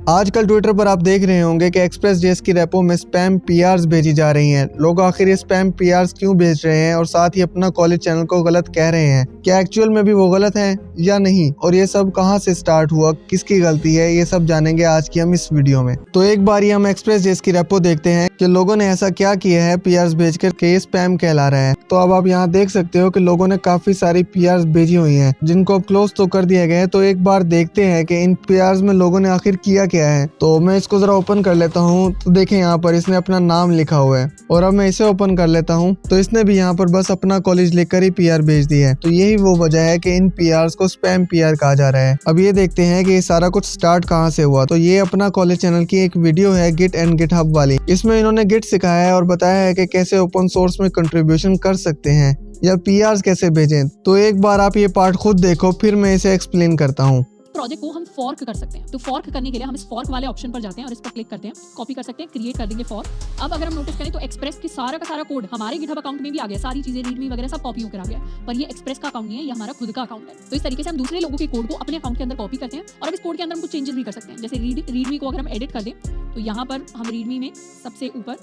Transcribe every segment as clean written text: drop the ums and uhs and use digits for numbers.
आजकल ट्विटर पर आप देख रहे होंगे कि एक्सप्रेस.जेएस की रेपो में स्पैम पीआरस भेजी जा रही हैं। लोग आखिर ये स्पैम पीआरस क्यों भेज रहे हैं और साथ ही अपना कॉलेज चैनल को गलत कह रहे हैं। क्या एक्चुअल में भी वो गलत हैं या नहीं, और ये सब कहां से स्टार्ट हुआ, किसकी गलती है, ये सब जानेंगे आज की हम इस वीडियो में। तो एक बार हम एक्सप्रेस.जेएस की रेपो देखते हैं कि लोगों ने ऐसा क्या किया है पीआरस भेजकर के स्पैम कहला रहा है। तो अब आप यहाँ देख सकते हो कि लोगों ने काफी सारी पीआरस भेजी हुई है जिनको अब क्लोज तो कर दिया गया है। तो एक बार देखते हैं कि इन पीआरस में लोगों ने आखिर किया क्या है। तो मैं इसको जरा ओपन कर लेता हूँ। तो देखें यहाँ पर इसने अपना नाम लिखा हुआ है, और अब मैं इसे ओपन कर लेता हूँ तो इसने भी यहाँ पर बस अपना कॉलेज लिखकर ही पीआर भेज दी है। तो यही वो वजह है कि इन पीआरस को स्पैम पीआर कहा जा रहा है। अब ये देखते हैं कि ये सारा कुछ स्टार्ट कहाँ से हुआ। तो ये अपना कॉलेज चैनल की एक वीडियो है गिट एंड गिटहब वाली। इसमें इन्होंने गिट सिखाया है और बताया है कि कैसे ओपन सोर्स में कंट्रीब्यूशन कर सकते हैं या पीआरस कैसे भेजें। तो एक बार आप ये पार्ट खुद देखो, फिर मैं इसे एक्सप्लेन करता हूँ। प्रोजेक्ट को हम फॉर्क कर सकते हैं। तो फॉर्क करने के लिए हम इस फॉर्क वाले ऑप्शन पर जाते हैं और इस पर क्लिक करते हैं, कॉपी कर सकते हैं, क्रिएट कर देंगे फॉर्क। अब अगर हम नोटिस करें तो एक्सप्रेस की सारा का सारा कोड हमारे गिटहब अकाउंट में भी आ गया, सारी चीजें रीडमी वगैरह सब कॉपी होकर आ गया। पर ये एक्सप्रेस का अकाउंट नहीं है, ये हमारा खुद का अकाउंट है। तो इस तरीके से हम दूसरे लोगों के कोड को अपने अकाउंट के अंदर कॉपी करते हैं और अब इस कोड के अंदर हम कुछ चेंजेस भी कर सकते हैं। जैसे रीडमी को अगर हम एडिट कर दें तो यहाँ पर हम रीडमी में सबसे ऊपर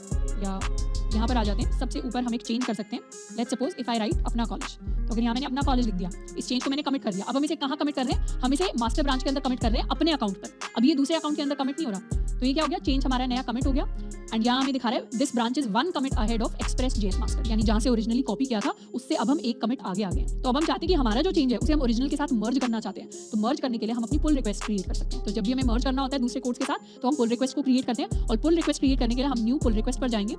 या यहाँ पर आ जाते हैं, सबसे ऊपर हम एक चेंज कर सकते हैं। Let's suppose if I right अपना कॉलेज, तो अगर यहाँ मैंने अपना कॉलेज लिख दिया, इस चेंज को मैंने कमिट कर दिया। अब हम इसे कहाँ कमिट कर रहे हैं? हम इसे मास्टर ब्रांच के अंदर कमिट कर रहे हैं अपने अकाउंट पर। अब ये दूसरे अकाउंट के अंदर कमिट नहीं हो रहा। तो ये क्या हो गया? चेंज हमारा नया कमिट हो गया। एंड यहाँ हमें दिखा रहा है this branch is 1 commit ahead of Express JS master, यानी जहाँ से ओरिजिनली कॉपी किया था उससे अब हम एक कमिट आगे आ गए। तो अब हम चाहते हैं कि हमारा जो चेंज है उसे हम ओरिजिनल के साथ मर्ज करना चाहते हैं। तो मर्ज करने के लिए हम अपनी पुल रिक्वेस्ट क्रिएट कर सकते हैं। तो जब भी हमें मर्ज करना होता है दूसरे कोड्स के साथ तो हम पुल रिक्वेस्ट को क्रिएट करते हैं, और पुल रिक्वेस्ट क्रिएट करने के लिए हम न्यू पुल रिक्वेस्ट पर जाएंगे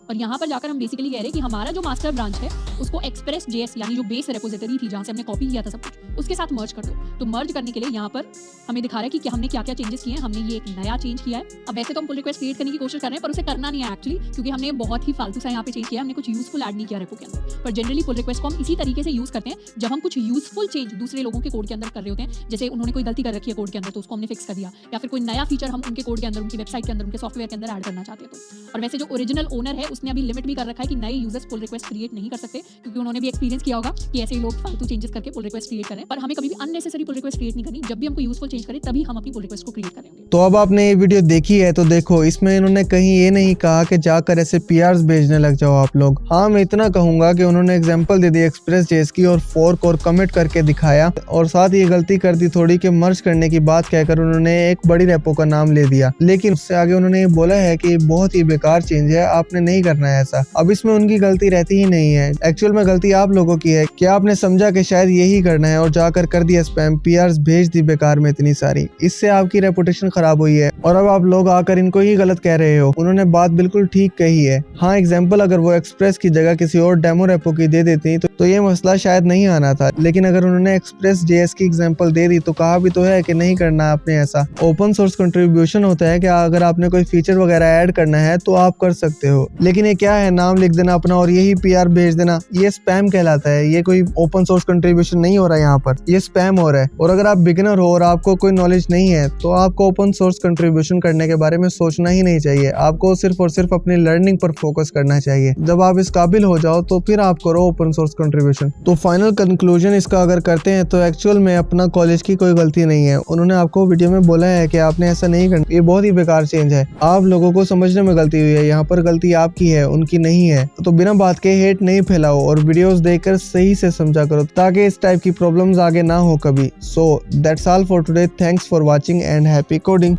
और यहाँ पर जाकर हम बेसिकली कह रहे हैं कि हमारा जो मास्टर ब्रांच है उसको एक्सप्रेस.जेएस यानी जो बेस रेपोजिटरी थी जहाँ से हमने कॉपी किया था सब कुछ, उसके साथ मर्ज कर दो। तो मर्ज करने के लिए यहाँ पर हमें दिखा रहा है कि हमने क्या क्या चेंजेस किए हैं। हमने ये एक नया चेंज किया है। अब वैसे तो हम पुल रिक्वेस्ट क्रिएट करने की कोशिश कर रहे हैं पर उसे करना नहीं है एक्चुअली, क्योंकि हमने बहुत ही फालतू सा यहाँ पे चेंज किया है। हमने कुछ यूजफुल ऐड नहीं किया रेपो के अंदर। पर जनरली पुल रिक्वेस्ट को हम इसी तरीके से यूज करते हैं जब हम कुछ यूजफुल चेंज दूसरे लोगों के कोड के अंदर कर रहे होते हैं। जैसे उन्होंने कोई गलती कर रखी है कोड के अंदर तो उसको हमने फिक्स कर दिया, या फिर कोई नया फीचर हम उनके कोड के अंदर, उनकी वेबसाइट के अंदर, उनके सॉफ्टवेयर के अंदर ऐड करना चाहते हैं तो। और वैसे जो ओरिजिनल ओनर है उसने अभी लिमिट भी कर रखा है कि नए यूजर्स पुल रिक्वेस्ट क्रिएट नहीं कर सकते, क्योंकि उन्होंने भी एक्सपीरियंस किया होगा कि ऐसे ही लोग फालतू चेंजेस करके पुल रिक्वेस्ट क्रिएट करें। पर हमें कभी भी अननेसेसरी पुल रिक्वेस्ट क्रिएट नहीं करनी। जब भी हमको यूजफुल चेंज करें तभी हम अपनी पुल रिक्वेस्ट को क्रिएट करेंगे। तो अब आपने ये वीडियो देखी है तो देखो, इसमें इन्होंने कहीं ये नहीं कहा कि जाकर ऐसे पीआरस भेजने लग जाओ आप लोग। हाँ, मैं इतना कहूंगा कि उन्होंने एग्जांपल दे दी एक्सप्रेस.जेएस की और फॉर्क और कमिट करके दिखाया, और साथ ही गलती कर दी थोड़ी कि मर्ज करने की बात कहकर उन्होंने एक बड़ी रेपो का नाम ले दिया। लेकिन उससे आगे उन्होंने ये बोला है कि बहुत ही बेकार चेंज है, आपने नहीं करना है ऐसा। अब इसमें उनकी गलती रहती ही नहीं है, एक्चुअल में गलती आप लोगों की है कि आपने समझा कि शायद यही करना है और जाकर कर दिया स्पैम, पीआरस भेज दी बेकार में इतनी सारी। इससे आपकी रेपुटेशन खराब हुई है और अब आप लोग आकर इनको ही गलत कह रहे हो। उन्होंने बात बिल्कुल ठीक कही है। हाँ, एग्जाम्पल अगर वो एक्सप्रेस की जगह किसी और डेमो रेपो की दे देती तो ये मसला शायद नहीं आना था। लेकिन अगर उन्होंने एक्सप्रेस.जेएस की एग्जाम्पल दे दी तो कहा भी तो है कि नहीं करना आपने ऐसा। ओपन सोर्स कंट्रीब्यूशन होता है कि अगर आपने कोई फीचर वगैरह ऐड करना है तो आप कर सकते हो। लेकिन ये क्या है, नाम लिख देना अपना और यही पीआर भेज देना, ये स्पैम कहलाता है। ये कोई ओपन सोर्स कंट्रीब्यूशन नहीं हो रहा है, यहाँ पर ये स्पैम हो रहा है। और अगर आप बिगिनर हो और आपको कोई नॉलेज नहीं है तो आपको ओपन सोर्स कंट्रीब्यूशन करने के बारे में सोचना ही नहीं चाहिए। आपको सिर्फ और सिर्फ अपनी लर्निंग पर फोकस करना चाहिए। जब आप इस काबिल हो जाओ तो फिर आप करो ओपन सोर्स कंट्रीब्यूशन। तो फाइनल कंक्लूजन इसका अगर करते हैं तो एक्चुअल में अपना कॉलेज की कोई गलती नहीं है। उन्होंने आपको वीडियो में बोला है कि आपने ऐसा नहीं करना, ये बहुत ही बेकार चेंज है। आप लोगों को समझने में गलती हुई है, यहाँ पर गलती आपकी है, उनकी नहीं है। तो बिना बात के हेट नहीं फैलाओ और वीडियोस देखकर सही से समझा करो ताकि इस टाइप की प्रॉब्लम्स आगे ना हो कभी। So that's all for today. Thanks for watching and happy coding.